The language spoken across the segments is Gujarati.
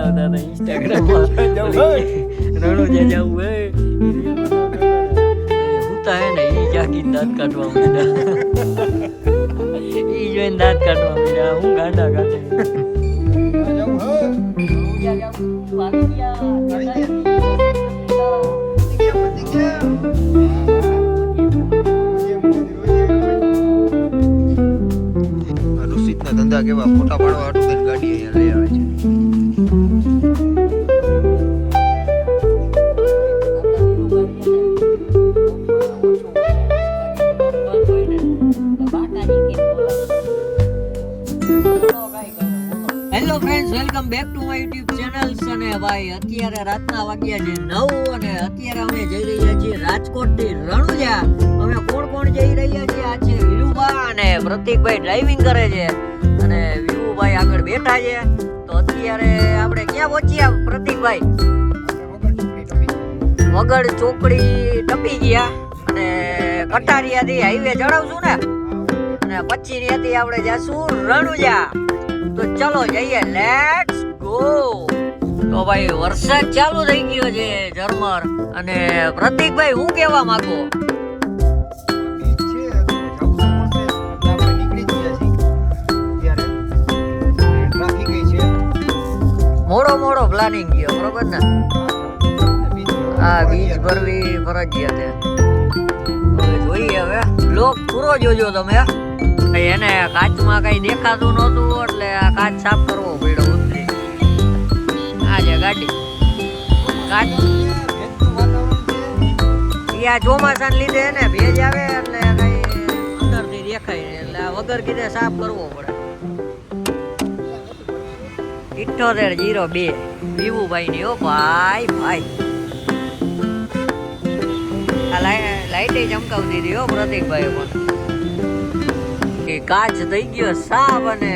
બનાવતા હતા ઇન્સ્ટાગ્રામમાં રણુજા જવું હે હુતા હે ને ઈ જાગીને દાંત કાઢવા માંડ્યા ઈ જોઈને દાંત કાઢવા માંડ્યા હું ગાંડા કાઢે ઋષિતના ધંધા કેવા ફોટા પાડવા હાટુ થઈને ગાડી અહીંયા લઈ આવે છે. Hello friends, welcome back to my YouTube channels. અને ભાઈ અત્યારે રાતના વાગ્યા છે 9 અને અત્યારે અમે જઈ રહ્યા છીએ રાજકોટ થી રણુજા. અમે કોણ જઈ રહ્યા છીએ? આ છે વિરુભા અને પ્રતિકભાઈ ડ્રાઇવિંગ કરે છે અને વિરુભાઈ આગળ બેઠા છે. તો અત્યારે આપણે ક્યાં પહોંચ્યા પ્રતિકભાઈ? વગડ ચોકડી ટપી ગયા અને કટારિયાથી હાઈવે ચડાવશું ને અને પછી ત્યાંથી આપણે જઈશું રણુજા. તો ચલો જઈએ, લેટ્સ ગો. તો ભાઈ વરસાદ ચાલુ થઈ ગયો છે ઝરમર. અને પ્રતિકભાઈ હું કહેવા માંગો? મોડો પ્લાનિંગ ગયો બરોબર ને? હા, બીજ ભરવી ફરજિયાત છે. હવે જોઈએ, હવે બ્લોગ પૂરો જોજો તમે. એને કાચમાં કઈ દેખાતું નહોતું એટલે આ કાચ સાફ કરવો પડ્યો ઉતરી. આ છે ગાડી કાચ. આ ચોમાસાને લીધે ને ભેજ આવે એટલે કઈ અંદરથી દેખાય ને એટલે વગર કીધે સાફ કરવો પડે. 7802 વિવુભાઈ ની. ઓ ભાઈ આ લાઈટ ચમકાવતી હતી હો પ્રતિકભાઈ પણ. કાચ થઈ ગયો સાફ અને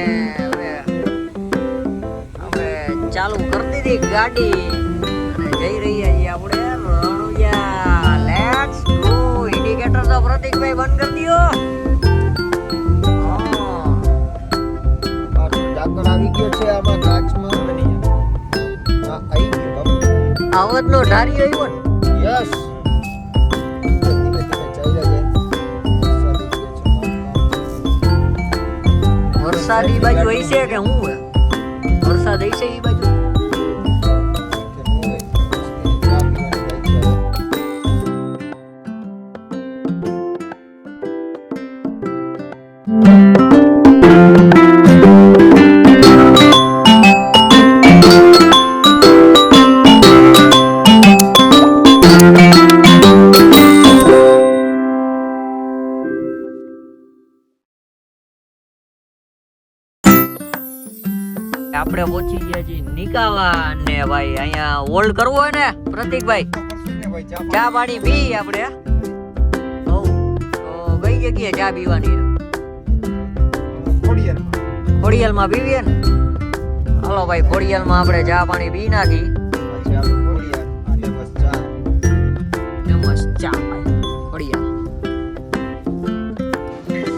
હવે ચાલુ કરી દીધી ગાડી અને જઈ રહ્યા છીએ આપણે રણુજા. Let's go. ઇન્ડિકેટર તો પ્રતિકભાઈ બંધ કરી દયો. ઢાંકણ આવી ગયો છે આમાં કાચમાં. આવી ગયો બાપુ. આવતનો ઢારી આવ્યો ને? યસ. વરસાદ ઈ બાજુ હોય છે કે હું વરસાદ હોય છે ઈ બાજુ? આપણે પહોંચી ગયા છીએ નિકાવા ને ભાઈ અહીંયા હોલ્ડ કરવો હોય ને પ્રતિકભાઈ ચા પાણી પી આપણે. તો કઈ જગ્યાએ ચા પીવાની? ખોડિયાલમાં પીવીએ ને? હાલો ભાઈ, ખોડિયાલમાં આપણે ચા પાણી પી નાખી.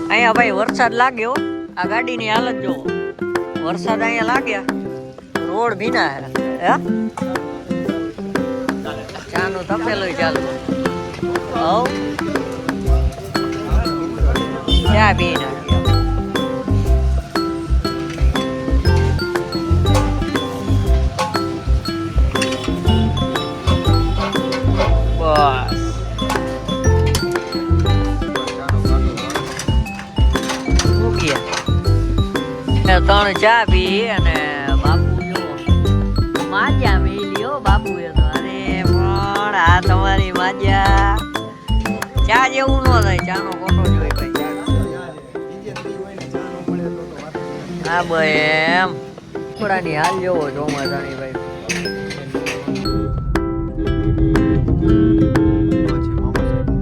અહીંયા ભાઈ વરસાદ લાગ્યો. આ ગાડીની હાલત જોવો. વરસાદ અહીંયા લાગ્યા, રોડ ભીના હે. ચાનું તપેલું ચાલુ. ચા પી નાખી. બસ મૂકીએ. 3 ચા પી અને બાપુ જો માજા મેલ્યો બાપુ એ તો. અરે પણ આ તમારી માજા ચા જેવું ન થાય. ચાનો કોટો જોઈ ભાઈ. હા ભાઈ એમ થોડાની હાલ જેવો ચોમાસાની ભાઈ.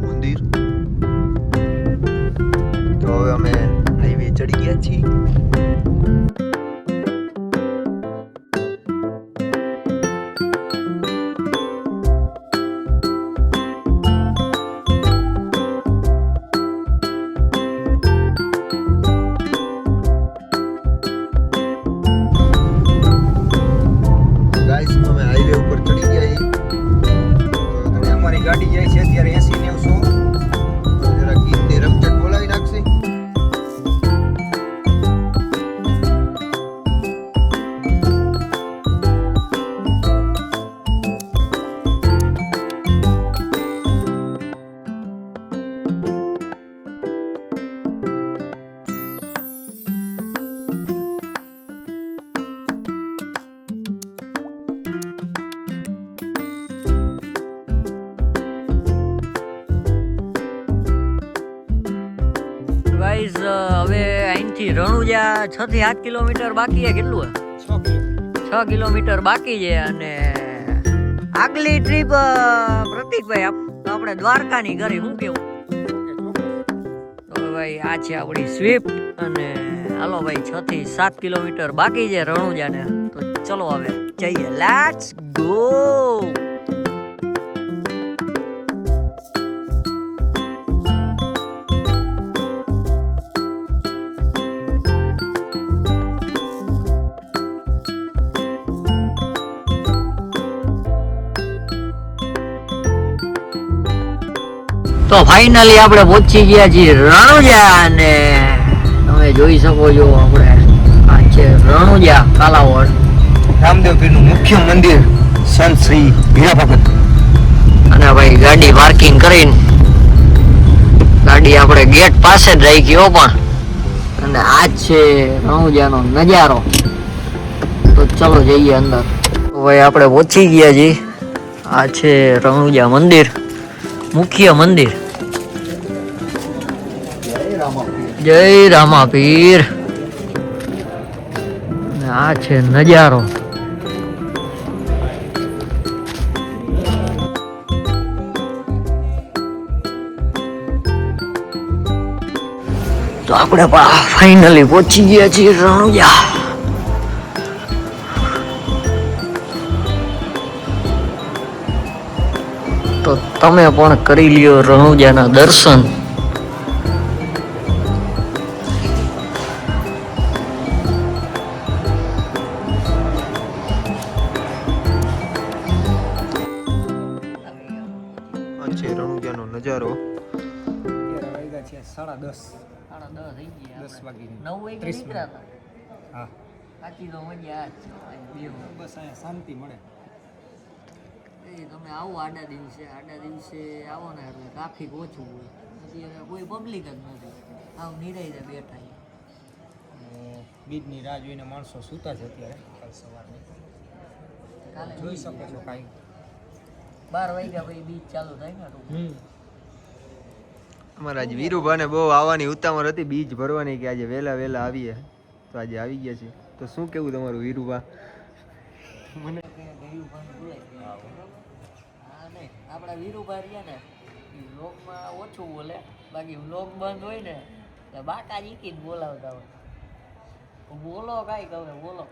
મંદિર. તો હવે અમે હાઈવે ચડી ગયા છીએ. 6 થી 7 કિલોમીટર બાકી છે. કેટલું છે? 6 કિલોમીટર બાકી છે. અને આગલી ટ્રીપ પ્રતિકભાઈ આપણે દ્વારકાની કરી. શું કેવું? તો ભાઈ આ છે આપણી સ્વિફ્ટ. અને હાલો ભાઈ 6 થી 7 કિલોમીટર બાકી છે રણુજાને. તો ચલો હવે જઈએ. Let's go. તો ફાઇનલી આપણે પહોંચી ગયા છીએ રણુજા. અને તમે જોઈ શકો છો આપણે આ છે રણુજા કાલાવડ, રામદેવ પીરનું મુખ્ય મંદિર, સંત શ્રી ભીરા ભગત. અને ભાઈ ગાડી પાર્કિંગ કરીને ગાડી આપણે ગેટ પાસે જ રાખી હો. પણ અને આ છે રણુજાનો નજારો. તો ચલો જઈએ અંદર. તો ભાઈ આપણે પહોંચી ગયા છીએ. આ છે રણુજા મંદિર, મુખ્ય મંદિર. જય રામાપીર. આ છે નજારો. તો આપણે ફાઇનલી પહોંચી ગયા છીએ રણુજા. તો તમે પણ કરી લ્યો રણુજાના દર્શન. છે રણુજાનો નજારો. 10:30 થઈ ગયા. 10 વાગી 9 વાગે નીકળ્યા હતા. હા, સાચી તો મજા આ છે. બસ અહીંયા શાંતિ મળે. તમે આવો આડા દિવસે આવો ને એટલે ટ્રાફિક ઓછું હોય. અત્યારે કોઈ પબ્લિક જ નથી. આવ નિરાઈને બેઠા. બીજની રાહ જોઈને માણસો સૂતા છે અત્યારે. કાલ સવારની કાલે જોઈ શકો છો. કાંઈ 12 વાગ્યા પછી બીજ ચાલુ થાય ને. અમારા આજ વીરુભાને બહુ આવવાની ઉતાવળ હતી, બીજ ભરવાની, કે આજે વહેલા આવીએ. તો આજે આવી ગયા છે. તો શું કેવું તમારું વીરુભા? મને આપણા વીરુભાઈ રહ્યા ને એ વ્લોગમાં ઓછું બોલે. બાકી વ્લોગ બંધ હોય ને તો બાકા જીકીને બોલાવતા હોય. બોલો કાંઈ કહે બોલો.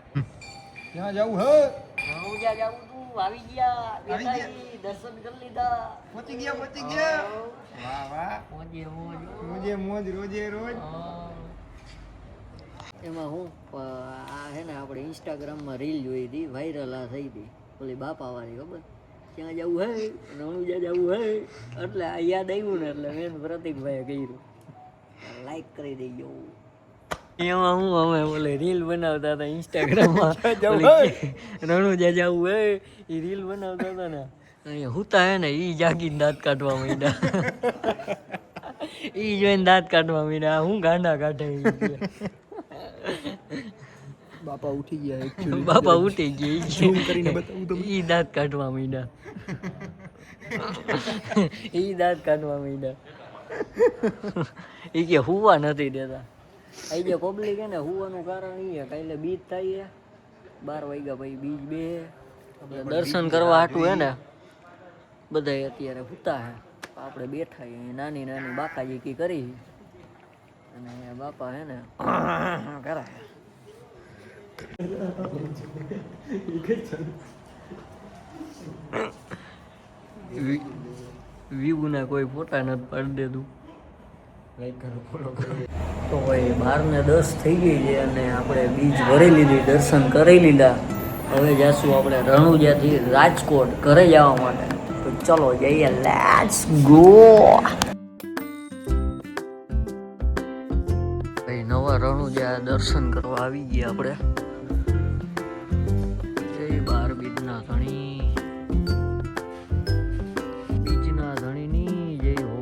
ક્યાં જવું હે? રણુજા જાવું તું. આવી ગયા. દર્શન કરી લીધા. પહોંચી ગયા. વાહ વાહ. મોજ રોજે રોજ. એમાં હું આ હે ને આપણે ઇન્સ્ટાગ્રામમાં રીલ જોઈ હતી, વાયરલ આ થઈ હતી ઓલી બાપાવાળી. ખબર ક્યાં જવું હે? રણુજા જવું હે. એટલે આ યાદ આવ્યું ને એટલે મેં પ્રતિકભાઈએ કર્યું લાઈક કરી દેજો. એમાં હું અમે બોલે રીલ બનાવતા હતા ઇન્સ્ટાગ્રામમાં. રણુજા જવું હે એ રીલ બનાવતા હતા ને. અહીંયા હુતા હે ને ઈ જાગીને દાંત કાઢવા માંડ્યા. ઈ જોઈને દાંત કાઢવા માંડ્યા. હું ગાંડા કાઢે. બાપા ઉઠી ગયા. બાપા ઉઠી ગયા. ઈ દાંત કાઢવા માંડ્યા. ઈ દાંત કાઢવા માંડ્યા. ઈ કે હુવા નથી દેતા. આ જે પબ્લિક હે ને હુવાનું કારણ ઈ હે કાલે બીજ થાય 12 વાગ્યા પછી બીજ બે દર્શન કરવા હાટું હે ને બધા અત્યારે હુતા હે. આપણે બેઠા નાની બાકાજી કી કરી. અને બાપા હે ને કરે. વ્યૂ ના કોઈ ફોટા નથી પાડી દેતું. લાઈક કરો, ફોલો કરો. તો ભાઈ 12:10 થઈ ગઈ છે અને આપણે બીચ ભરી લીધી, દર્શન કરી લીધા. હવે જાશું આપણે રણુજાથી રાજકોટ ઘરે જવા માટે. તો ચલો જઈએ. Let's go. ભાઈ નવા રણુજા દર્શન કરવા આવી ગયા આપણે. જય બાર બીજના ધણી. બીજના ધણીની જય હો.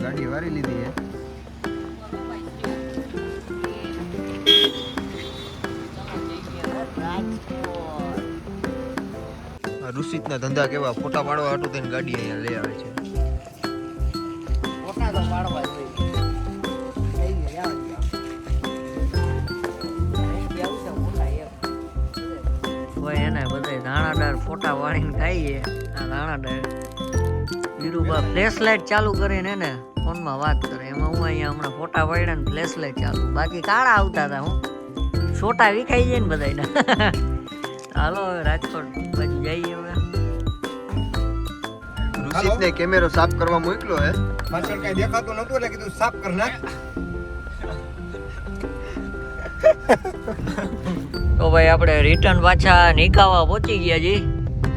ગાડી વારી લીધી હે. ઋષિતના ધંધા કેવા, ફોટા પાડવા હાટું થઈને ગાડી અહીંયા લઈ આવે છે. ફોટા તો પાડવા ફોટા વાળીને ખાઈએ આ રાણા ડાયર વીરુબા ફ્લેશ લાઇટ ચાલુ કરીને ને ફોનમાં વાત કરે એમાં હું અહીંયા હમણાં ફોટા પાડ્યા ને ફ્લેશ લાઇટ ચાલુ બાકી કાળા આવતા હતા હું છોટા વિખાઈ જાય ને બધાયના હાલો હવે રાજકોટ બાજુ જઈએ હવે ઋષિતને કેમેરો સાફ કરવા મોકલો હે પાછળ કઈ દેખાતું નતું એટલે કીધું સાફ કર નાખ. તો ભાઈ આપણે રિટર્ન પાછા નિકાવા પહોંચી ગયા જી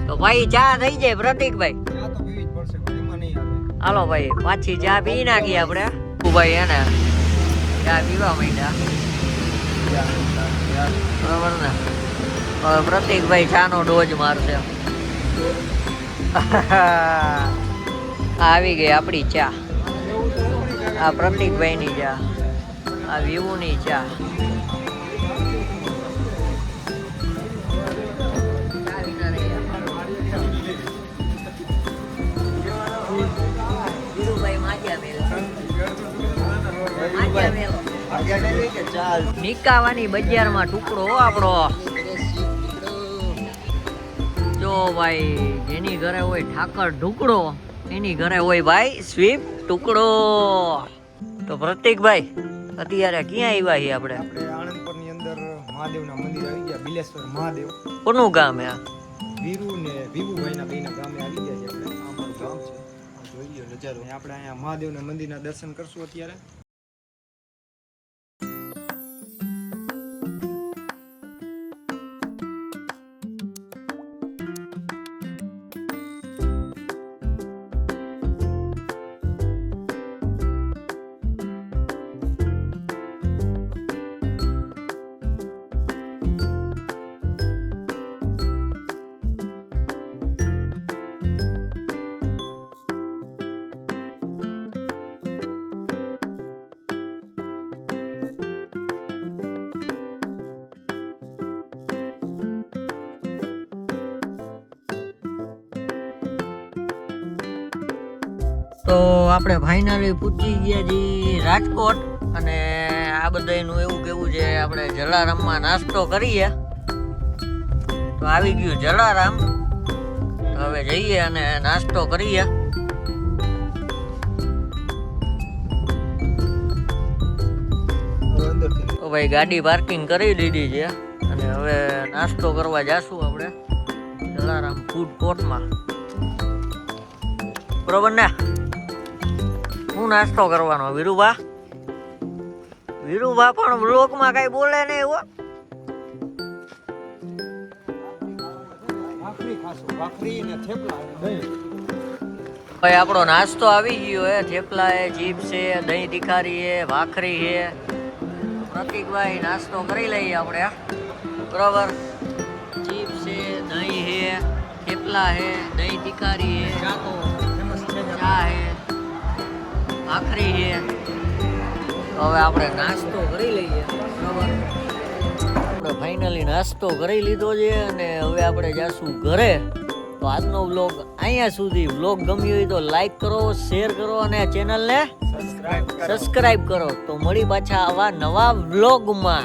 તો ભાઈ ચા થઈ જાય પ્રતિકભાઈ ચા તો પીવી જ પડશે પણ એમાં નહીં આવે. હાલો ભાઈ પાછી ચા પી નાખીએ આપણે ભાઈ એને ચા પીવા માંડ્યા બરોબર ને હવે પ્રતિકભાઈ ચાનો ડોઝ મારશે આવી ગઈ આપણી ચા આ પ્રતિકભાઈની ચા આ વિવુની ચા નિકાવાની બજારમાં ટુકડો આપણો જો ભાઈ જેની ઘરે હોય ઠાકર ઢુકડો એની ઘરે હોય ભાઈ સ્વીપ ટુકડો તો પ્રતિકભાઈ અત્યારે ક્યાં આવ્યા છીએ આપણે આપણે આણંદપુરની અંદર મહાદેવના મંદિર આવી ગયા બિલેશ્વર મહાદેવ કોનું ગામ હે વીરુ ને વિવુભાઈના બેના ગામે આવી ગયા છે આપણે. આ અમારું ગામ છે. આ જોઈ લો નજારો. અને આપણે અહીંયા મહાદેવના મંદિરના દર્શન કરશું અત્યારે. તો આપણે ફાઇનલી પૂછી ગયા જી રાજકોટ અને આ બધાનું એવું કેવું છે આપણે જલારામમાં નાસ્તો કરીએ તો આવી ગયું જલારામ તો હવે જઈએ અને નાસ્તો કરીએ તો ભાઈ ગાડી પાર્કિંગ કરી દીધી છે અને હવે નાસ્તો કરવા જાશું આપણે જલારામ ફૂડ કોર્ટમાં બરોબર ને હું નાસ્તો કરવાનો વીરુભા પણ બ્લોગમાં કઈ બોલે નહીં હો ભાખરી ખાશું. ભાખરી ને થેપલા અને દહીં. ભાઈ આપણો નાસ્તો આવી ગયો હે થેપલા હે ચીપ્સ છે દહીં તીખારી હે ભાખરી હે પ્રતિકભાઈ નાસ્તો કરી લઈએ આપણે બરોબર ચીપ્સ છે દહીં હે થેપલા હે દહીં તીખારી હે ચા તો ફેમસ છે જ. ચા હે ભાખરી છે તો હવે આપણે નાસ્તો કરી લઈએ બરાબર આપણે ફાઇનલી નાસ્તો કરી લીધો છે અને હવે આપણે જાશું ઘરે તો આજનો વ્લોગ અહીંયા સુધી વ્લોગ ગમ્યો હોય તો લાઈક કરો શેર કરો અને ચેનલને સબસ્ક્રાઇબ કરો તો મળી પાછા આવા નવા વ્લોગમાં